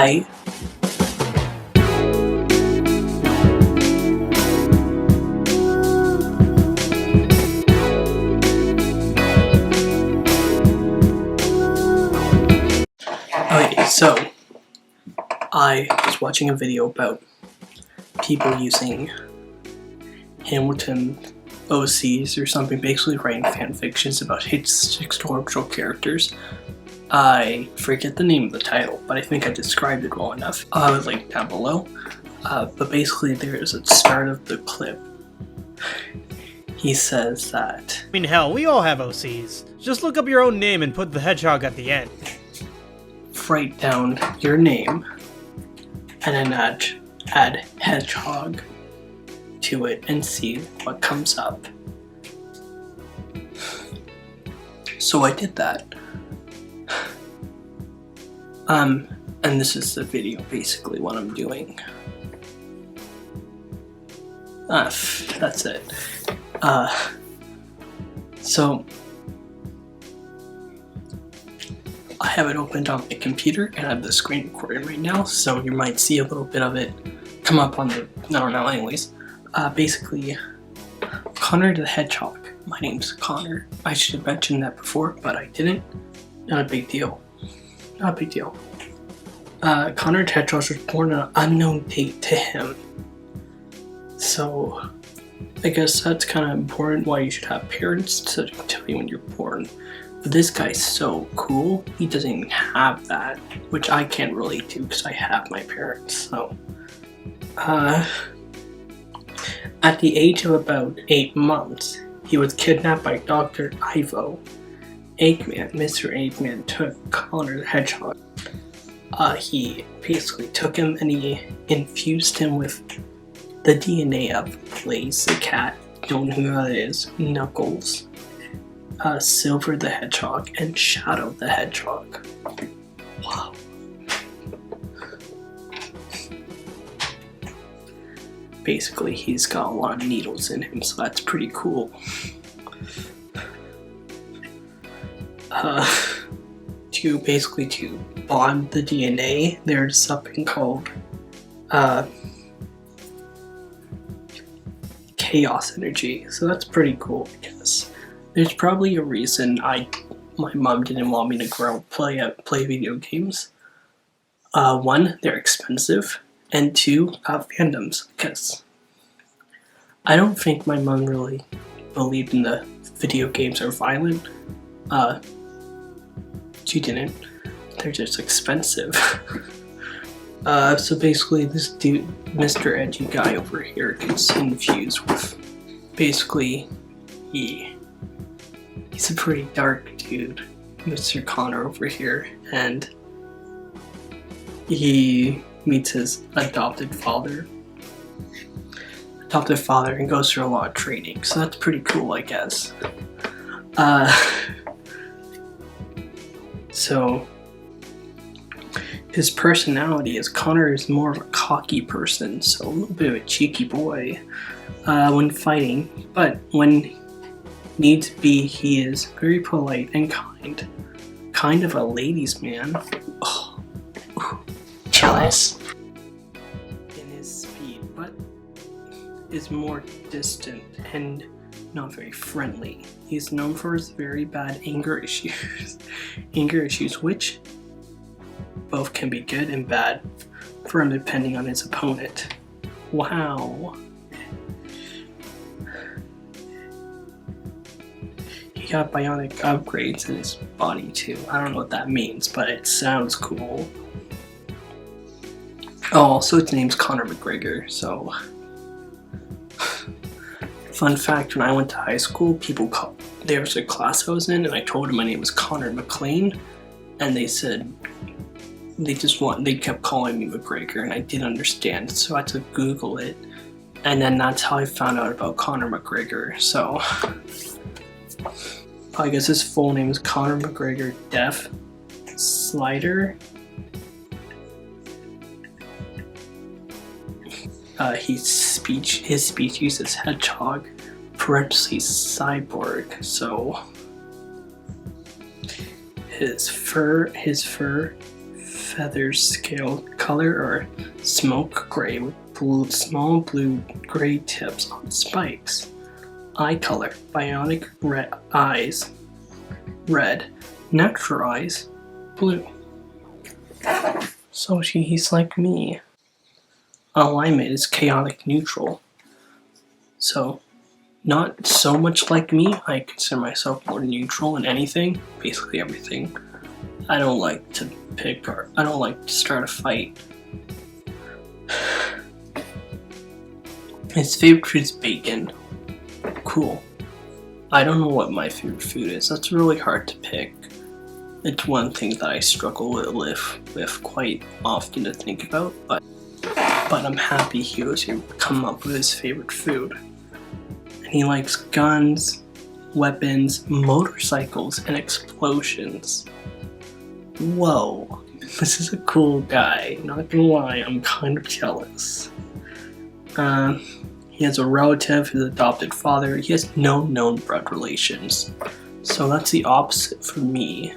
Bye. Okay, so I was watching a video about people using Hamilton OCs or something, basically writing fan fictions about historical characters. I forget the name of the title, but I think I described it well enough. I would link down below. But basically there is a start of the clip. He says that... I mean, hell, we all have OCs. Just look up your own name and put the hedgehog at the end. Write down your name and then add hedgehog to it and see what comes up. So I did that. And this is the video, basically what I'm doing. That's it. So I have it opened on my computer and I have the screen recording right now, so you might see a little bit of it come up on the, I don't know, anyways. Basically, Connor the Hedgehog. My name's Connor. I should have mentioned that before, but I didn't. Not a big deal. Not a big deal. Connor the Hedgehog was born on an unknown date to him. So, I guess that's kind of important why you should have parents to tell you when you're born. But this guy's so cool, he doesn't even have that, which I can't relate to because I have my parents, so. At the age of about 8 months, he was kidnapped by Dr. Ivo. Eggman, Mr. Eggman took Connor the Hedgehog. He basically took him and he infused him with the DNA of Blaze the cat, don't know who that is, Knuckles, Silver the Hedgehog, and Shadow the Hedgehog. Wow. Basically, he's got a lot of needles in him, so that's pretty cool. To bond the DNA, there's something called chaos energy, so that's pretty cool, I guess. There's probably a reason my mom didn't want me to grow up play video games. 1, they're expensive, and 2, fandoms, because I don't think my mom really believed in the video games are violent. She didn't. They're just expensive. So basically this dude, Mr. Edgy guy over here, gets infused with, basically, he's a pretty dark dude, Mr. Connor over here, and he meets his adopted father and goes through a lot of training, so that's pretty cool, I guess. So his personality is Connor is more of a cocky person, so a little bit of a cheeky boy when fighting, but when needs be, he is very polite and kind of a ladies' man. Oh, jealous. In his speed, but is more distant and not very friendly. He's known for his very bad anger issues. Which both can be good and bad for him depending on his opponent. Wow. He got bionic upgrades in his body too. I don't know what that means, but it sounds cool. Oh, also his name's Conor McGregor, so... Fun fact, when I went to high school, there was a class I was in, and I told them my name was Connor McLean, and they said, they kept calling me McGregor, and I didn't understand, so I had to Google it, and then that's how I found out about Conor McGregor, so... I guess his full name is Conor McGregor Deaf Slider. His species is hedgehog, parentheses cyborg, so his fur feathers scale color are smoke gray with small blue-gray tips on spikes. Eye color, bionic red eyes, red, natural eyes, blue. So he's like me. Alignment is chaotic neutral. So, not so much like me. I consider myself more neutral in anything, basically everything. I don't like to pick or I don't like to start a fight. His favorite food is bacon. Cool. I don't know what my favorite food is. That's really hard to pick. It's one thing that I struggle with quite often to think about, but I'm happy he was able to come up with his favorite food. And he likes guns, weapons, motorcycles, and explosions. Whoa, this is a cool guy. Not gonna lie, I'm kind of jealous. He has a relative, his adopted father. He has no known blood relations. So that's the opposite for me.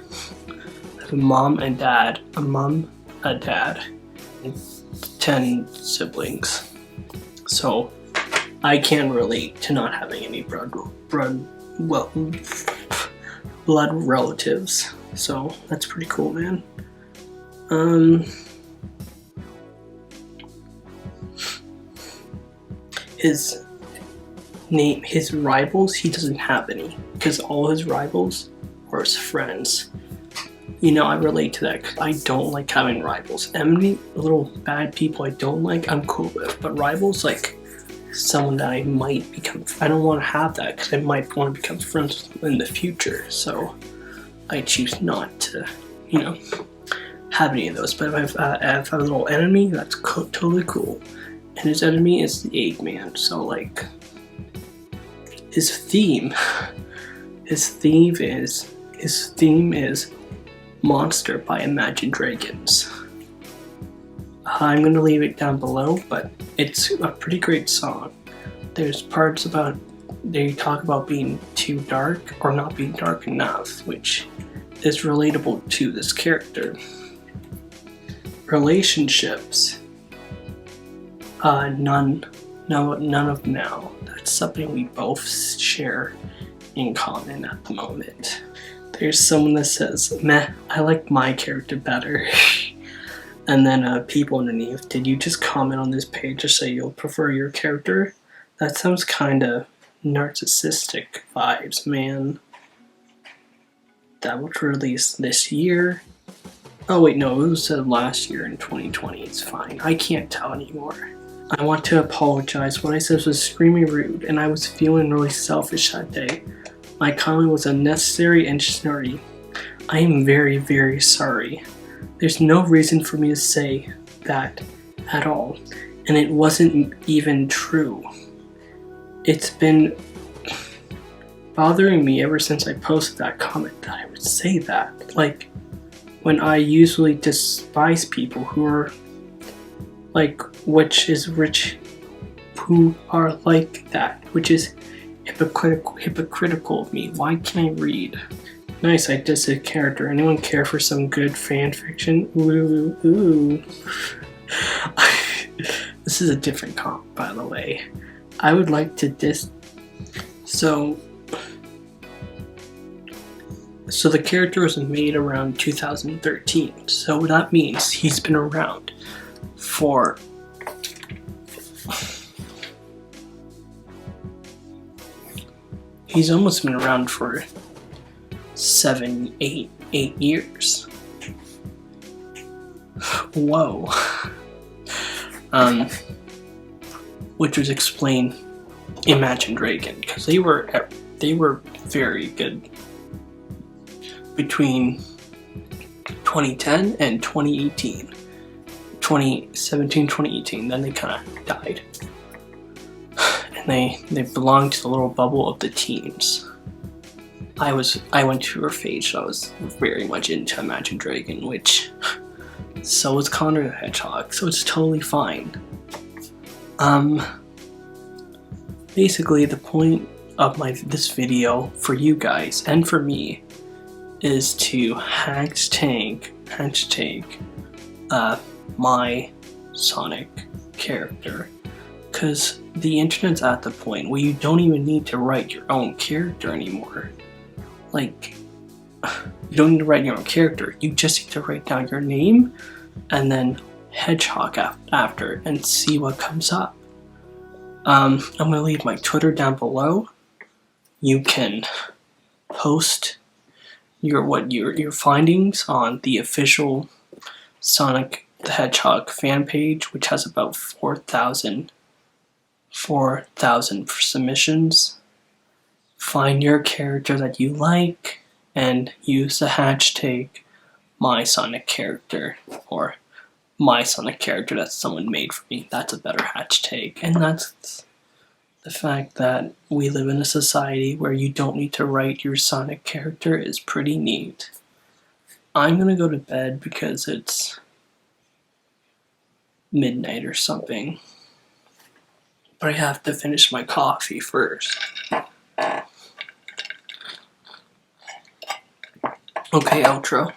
I have a mom and dad, a mom, a dad, and 10 siblings. So I can relate to not having any blood relatives. So that's pretty cool, man. His rivals, he doesn't have any, because all his rivals are his friends. You know, I relate to that because I don't like having rivals. Enemy, little bad people I don't like, I'm cool with. But rivals, like someone that I might become, I don't want to have that because I might want to become friends with in the future. So I choose not to, you know, have any of those. But if I have a little enemy, that's totally cool. And his enemy is the Eggman. So like, his theme is Monster by Imagine Dragons. I'm gonna leave it down below, but it's a pretty great song. There's parts about, they talk about being too dark or not being dark enough, which is relatable to this character. Relationships. None of now. That's something we both share in common at the moment. There's someone that says, meh, I like my character better. And then people underneath, did you just comment on this page to say you'll prefer your character? That sounds kinda narcissistic vibes, man. That was released this year. Oh wait, no, it was last year in 2020, it's fine. I can't tell anymore. I want to apologize. What I said was extremely rude, and I was feeling really selfish that day. My comment was unnecessary and snarky. I am very, very sorry. There's no reason for me to say that at all, and it wasn't even true. It's been bothering me ever since I posted that comment that I would say that. Like, when I usually despise people who are like, who are like that, which is hypocritical of me. Why can't I read? Nice, I dissed a character. Anyone care for some good fan fiction? Ooh, ooh. This is a different comp, by the way. I would like to diss. So the character was made around 2013. So that means he's been around for he's almost been around for 8 years. Whoa. Which was explain Imagine Dragon, because they were very good between 2010 and 2018. 2017, 2018, then they kind of died. And they belonged to the little bubble of the teens. I went through a phase, so I was very much into Imagine Dragon, which, so was Connor the Hedgehog, so it's totally fine. Basically the point of this video for you guys and for me is to hashtag my Sonic character. Because the internet's at the point where you don't even need to write your own character anymore. Like, you don't need to write your own character. You just need to write down your name and then hedgehog after and see what comes up. I'm going to leave my Twitter down below. You can post your findings on the official Sonic the Hedgehog fan page, which has about 4,000 submissions. Find your character that you like and use the hashtag #MySonicCharacter or my Sonic character that someone made for me. That's a better hashtag. And that's the fact that we live in a society where you don't need to write your Sonic character is pretty neat. I'm gonna go to bed because it's midnight or something. But I have to finish my coffee first. Okay, outro.